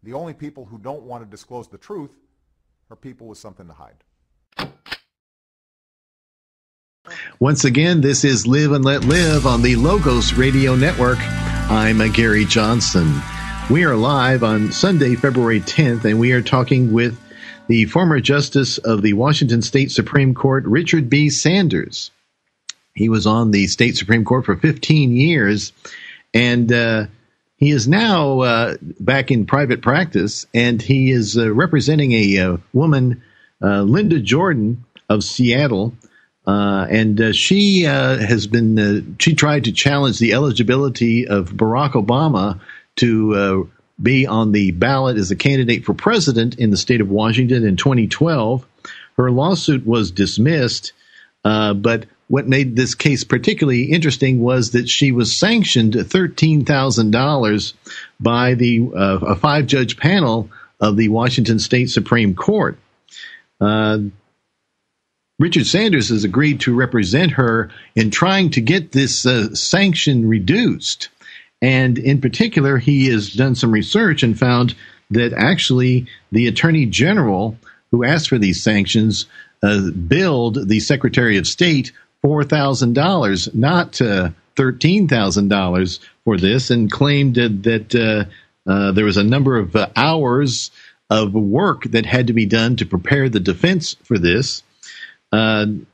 The only people who don't want to disclose the truth are people with something to hide. Once again, this is Live and Let Live on the Logos Radio Network. I'm Gary Johnson. We are live on Sunday, February 10th, and we are talking with the former Justice of the Washington State Supreme Court, Richard B. Sanders. He was on the State Supreme Court for 15 years, and he is now back in private practice, and he is representing a woman, Linda Jordan of Seattle, and she has been she tried to challenge the eligibility of Barack Obama to be on the ballot as a candidate for president in the state of Washington in 2012. Her lawsuit was dismissed, but what made this case particularly interesting was that she was sanctioned $13,000 by a five-judge panel of the Washington State Supreme Court. Richard Sanders has agreed to represent her in trying to get this sanction reduced. And in particular, he has done some research and found that actually the Attorney General who asked for these sanctions billed the Secretary of State $4,000, not $13,000 for this, and claimed that there was a number of hours of work that had to be done to prepare the defense for this.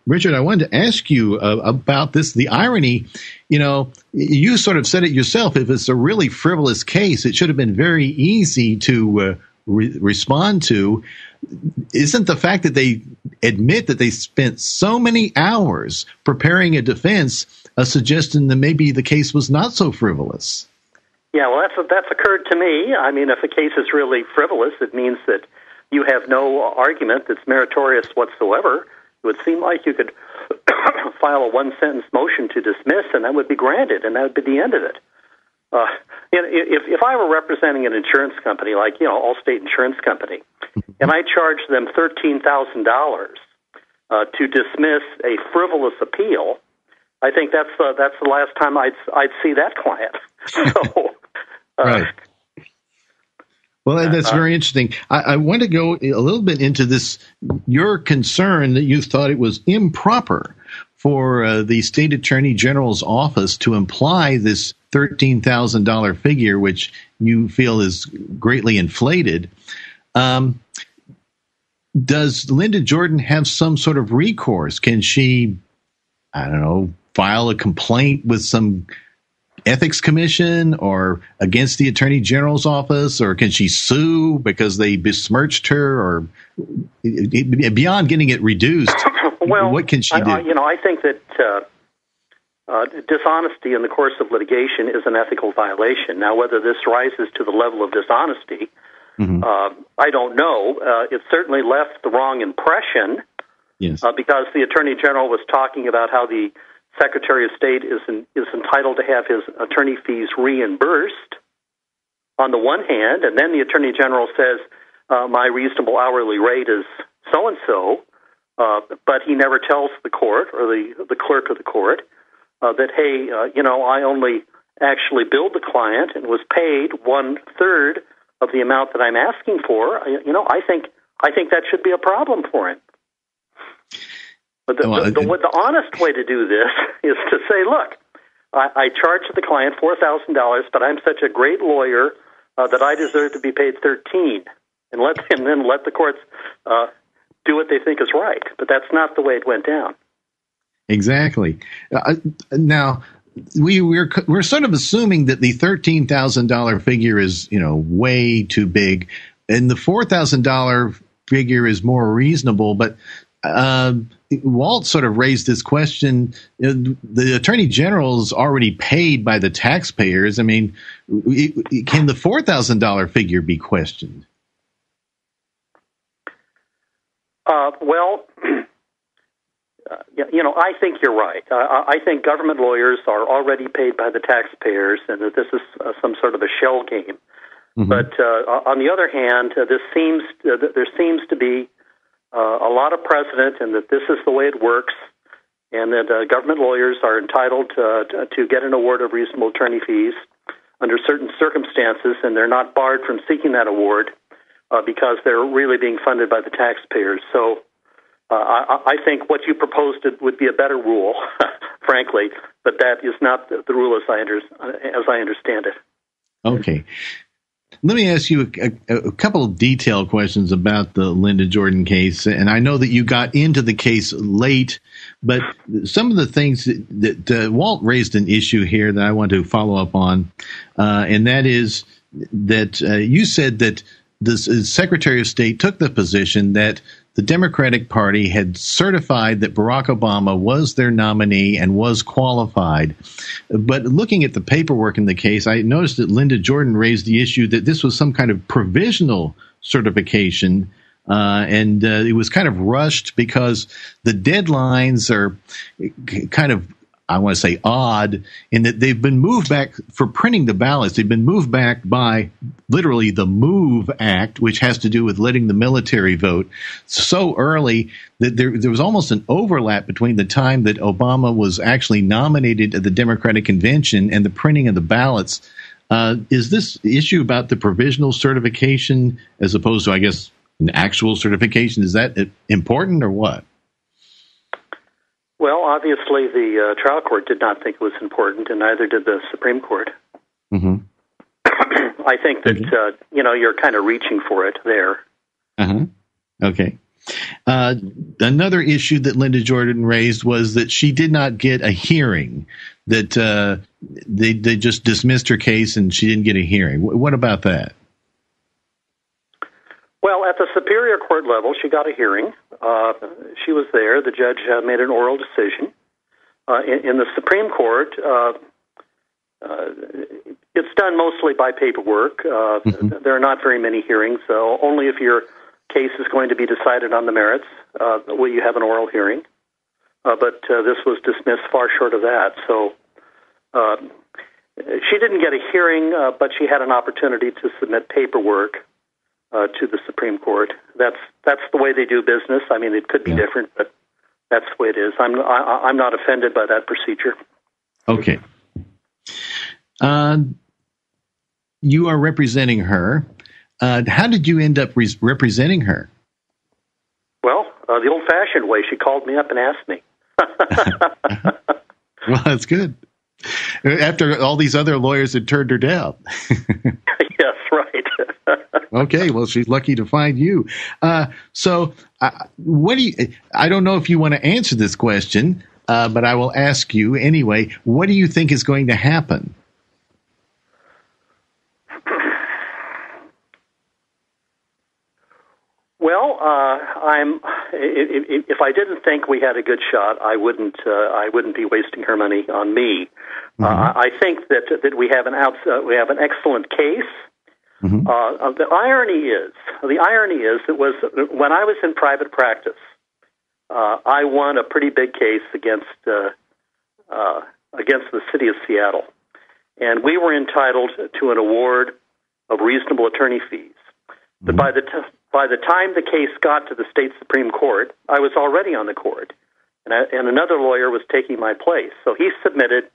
Richard, I wanted to ask you about this. The irony, you sort of said it yourself. If it's a really frivolous case, it should have been very easy to respond to. Isn't the fact that they admit that they spent so many hours preparing a defense a suggestion that maybe the case was not so frivolous? Yeah, well, that's occurred to me. I mean, if a case is really frivolous, it means that you have no argument that's meritorious whatsoever. It would seem like you could file a one-sentence motion to dismiss, and that would be granted, and that would be the end of it. If I were representing an insurance company, like Allstate Insurance Company, and I charged them $13,000 to dismiss a frivolous appeal, I think that's the last time I'd see that client. So, right. Well, that's very interesting. I want to go a little bit into this, your concern that you thought it was improper for the State Attorney General's office to imply this $13,000 figure, which you feel is greatly inflated. Does Linda Jordan have some sort of recourse? Can she, file a complaint with some ethics commission or against the Attorney General's office, or can she sue because they besmirched her, or beyond getting it reduced? Well, what can she do? I think that dishonesty in the course of litigation is an ethical violation. Now, whether this rises to the level of dishonesty, I don't know. It certainly left the wrong impression, yes, because the Attorney General was talking about how the Secretary of State is entitled to have his attorney fees reimbursed on the one hand, and then the Attorney General says, my reasonable hourly rate is so-and-so, but he never tells the court or the clerk of the court that, hey, I only actually billed the client and was paid 1/3 of the amount that I'm asking for. I think that should be a problem for him. But the honest way to do this is to say, look, I charged the client $4,000, but I'm such a great lawyer that I deserve to be paid $13,000, and then let the courts do what they think is right. But that's not the way it went down. Exactly. Now, we're sort of assuming that the $13,000 figure is way too big, and the $4,000 figure is more reasonable, but. Walt sort of raised this question. The Attorney General's already paid by the taxpayers. I mean, can the $4,000 figure be questioned? Well, I think you're right. I think government lawyers are already paid by the taxpayers, and that this is some sort of a shell game. Mm-hmm. But on the other hand, there seems to be a lot of precedent, and that this is the way it works, and that government lawyers are entitled to get an award of reasonable attorney fees under certain circumstances, and they're not barred from seeking that award because they're really being funded by the taxpayers. So I think what you proposed would be a better rule, frankly, but that is not the rule as I understand it. Okay. Let me ask you a couple of detailed questions about the Linda Jordan case. And I know that you got into the case late, but some of the things that Walt raised an issue here that I want to follow up on, and that is that you said that the Secretary of State took the position that the Democratic Party had certified that Barack Obama was their nominee and was qualified. But looking at the paperwork in the case, I noticed that Linda Jordan raised the issue that this was some kind of provisional certification, and it was kind of rushed because the deadlines are kind of, I want to say, odd in that they've been moved back for printing the ballots. They've been moved back by literally the MOVE Act, which has to do with letting the military vote, so early that there was almost an overlap between the time that Obama was actually nominated at the Democratic Convention and the printing of the ballots. Is this issue about the provisional certification as opposed to, I guess, an actual certification, is that important or what? Well, obviously, the trial court did not think it was important, and neither did the Supreme Court. Mm-hmm. I think that, you're kind of reaching for it there. Uh-huh. Okay. Another issue that Linda Jordan raised was that she did not get a hearing, that they just dismissed her case and she didn't get a hearing. What about that? Well, at the Superior Court level, she got a hearing. She was there. The judge made an oral decision. In the Supreme Court, it's done mostly by paperwork. There are not very many hearings. So only if your case is going to be decided on the merits will you have an oral hearing. But this was dismissed far short of that. So she didn't get a hearing, but she had an opportunity to submit paperwork to the Supreme Court. That's the way they do business. I mean, it could be different, but that's the way it is. I'm not offended by that procedure. Okay. You are representing her. How did you end up representing her? Well, the old-fashioned way. She called me up and asked me. Well, that's good. After all these other lawyers had turned her down. Yes, right. Okay, well, she's lucky to find you. So what do you, I don't know if you want to answer this question, but I will ask you anyway. What do you think is going to happen? Well, if I didn't think we had a good shot, I wouldn't be wasting her money on me. Mm-hmm. I think that we have an excellent case. Mm-hmm. The irony is it was when I was in private practice, I won a pretty big case against the city of Seattle, and we were entitled to an award of reasonable attorney fees. But by the time the case got to the state Supreme Court, I was already on the court, and another lawyer was taking my place. So he submitted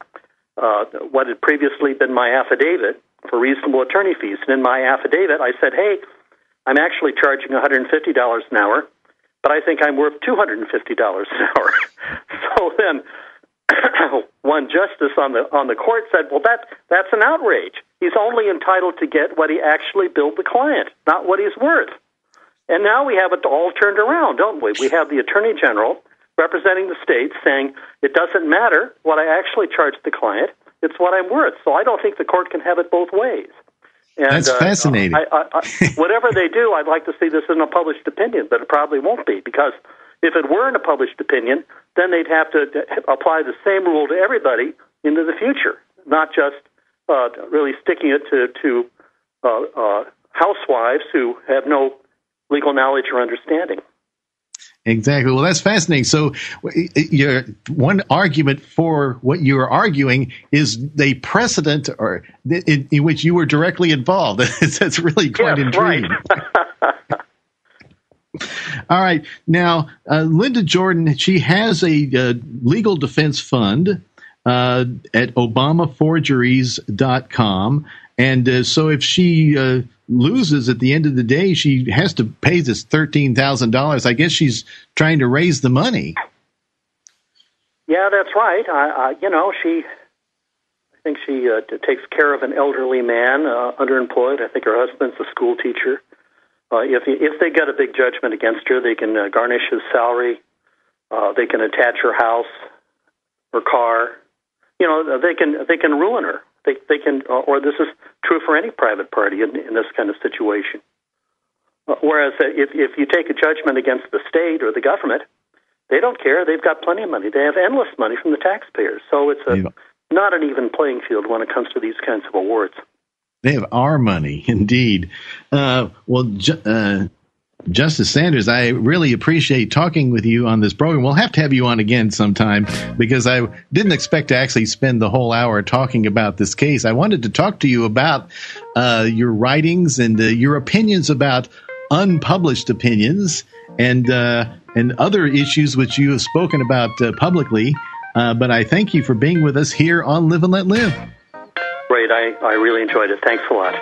what had previously been my affidavit for reasonable attorney fees. And in my affidavit, I said, hey, I'm actually charging $150 an hour, but I think I'm worth $250 an hour. So then one justice on the court said, well, that's an outrage. He's only entitled to get what he actually billed the client, not what he's worth. And now we have it all turned around, don't we? We have the Attorney General representing the state saying it doesn't matter what I actually charge the client, it's what I'm worth. So I don't think the court can have it both ways. And, that's fascinating. Whatever they do, I'd like to see this in a published opinion, but it probably won't be, because if it were in a published opinion, then they'd have to apply the same rule to everybody into the future, not just really sticking it to housewives who have no legal knowledge or understanding. Exactly. Well, that's fascinating. So your one argument for what you are arguing is the precedent or in which you were directly involved. That's really quite intriguing. Right. All right. Now, Linda Jordan, she has a legal defense fund. at ObamaForgeries.com. And so if she loses at the end of the day, she has to pay this $13,000. I guess she's trying to raise the money. Yeah, that's right. I think she takes care of an elderly man, underemployed. I think her husband's a school teacher. If they get a big judgment against her, they can garnish his salary. They can attach her house, her car. They can ruin her. They can, or this is true for any private party in this kind of situation. Whereas if you take a judgment against the state or the government, they don't care. They've got plenty of money. They have endless money from the taxpayers. So it's not an even playing field when it comes to these kinds of awards. They have our money, indeed. Justice Sanders, I really appreciate talking with you on this program. We'll have to have you on again sometime because I didn't expect to actually spend the whole hour talking about this case. I wanted to talk to you about your writings and your opinions about unpublished opinions and other issues which you have spoken about publicly. But I thank you for being with us here on Live and Let Live. Great. I really enjoyed it. Thanks a lot.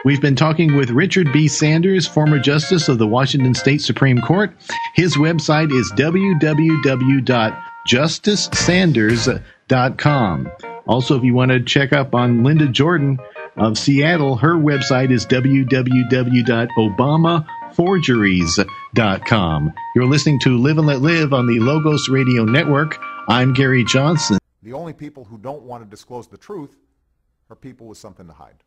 We've been talking with Richard B. Sanders, former justice of the Washington State Supreme Court. His website is www.justicesanders.com. Also, if you want to check up on Linda Jordan of Seattle, her website is www.obamaforgeries.com. You're listening to Live and Let Live on the Logos Radio Network. I'm Gary Johnson. The only people who don't want to disclose the truth are people with something to hide.